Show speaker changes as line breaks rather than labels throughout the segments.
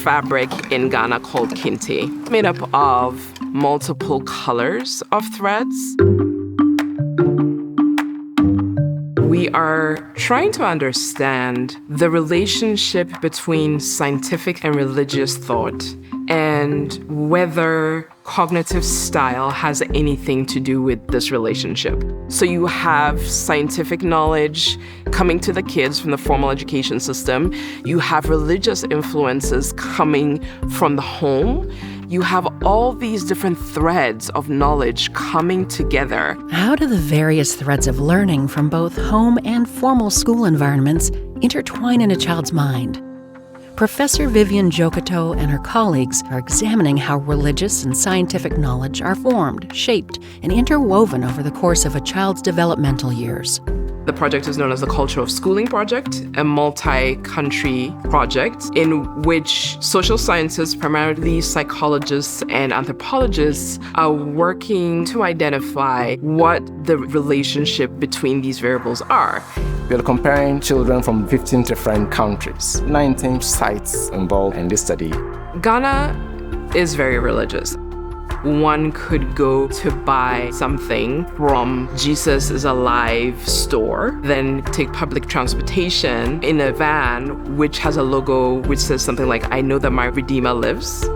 fabric in Ghana called kente, made up of multiple colors of threads. We are trying to understand the relationship between scientific and religious thought and whether cognitive style has anything to do with this relationship. So you have scientific knowledge coming to the kids from the formal education system. You have religious influences coming from the home. You have all these different threads of knowledge coming together.
How do the various threads of learning from both home and formal school environments intertwine in a child's mind? Professor Vivian Dzokoto and her colleagues are examining how religious and scientific knowledge are formed, shaped, and interwoven over the course of a child's developmental years.
The project is known as the Culture of Schooling Project, a multi-country project in which social scientists, primarily psychologists and anthropologists, are working to identify what the relationship between these variables are.
We are comparing children from 15 different countries, 19 sites involved in this study.
Ghana is very religious. One could go to buy something from Jesus is Alive store, then take public transportation in a van which has a logo which says something like, "I know that my Redeemer lives."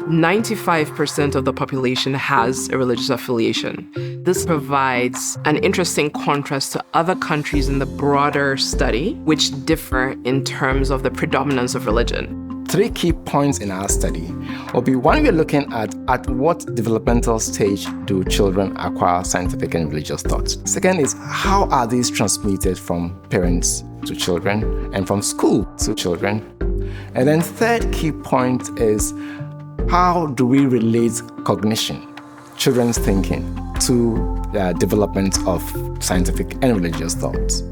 95% of the population has a religious affiliation. This provides an interesting contrast to other countries in the broader study, which differ in terms of the predominance of religion.
3 key points in our study will be: one, we're looking at what developmental stage do children acquire scientific and religious thoughts. Second is, how are these transmitted from parents to children and from school to children? And then third key point is, how do we relate cognition, children's thinking, to the development of scientific and religious thoughts?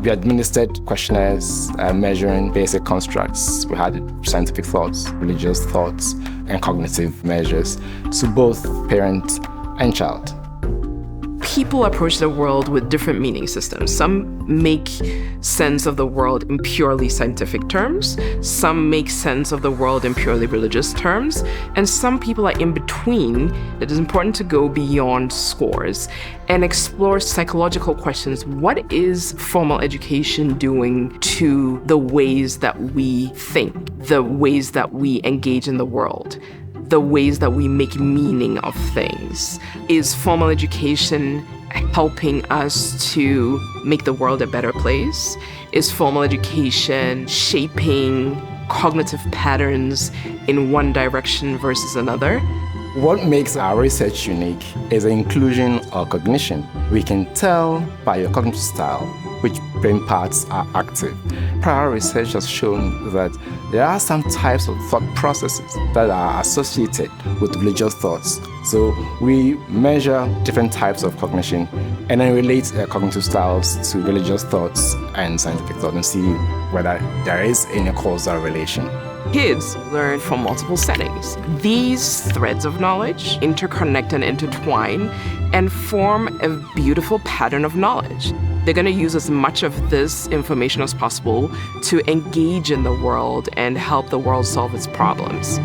We administered questionnaires measuring basic constructs. We had scientific thoughts, religious thoughts, and cognitive measures to both parent and child.
People approach the world with different meaning systems. Some make sense of the world in purely scientific terms. Some make sense of the world in purely religious terms. And some people are in between. It is important to go beyond scores and explore psychological questions. What is formal education doing to the ways that we think, the ways that we engage in the world, the ways that we make meaning of things? Is formal education helping us to make the world a better place? Is formal education shaping cognitive patterns in one direction versus another?
What makes our research unique is the inclusion of cognition. We can tell by your cognitive style which brain parts are active. Prior research has shown that there are some types of thought processes that are associated with religious thoughts. So we measure different types of cognition and then relate cognitive styles to religious thoughts and scientific thought and see whether there is any causal relation.
Kids learn from multiple settings. These threads of knowledge interconnect and intertwine and form a beautiful pattern of knowledge. They're going to use as much of this information as possible to engage in the world and help the world solve its problems.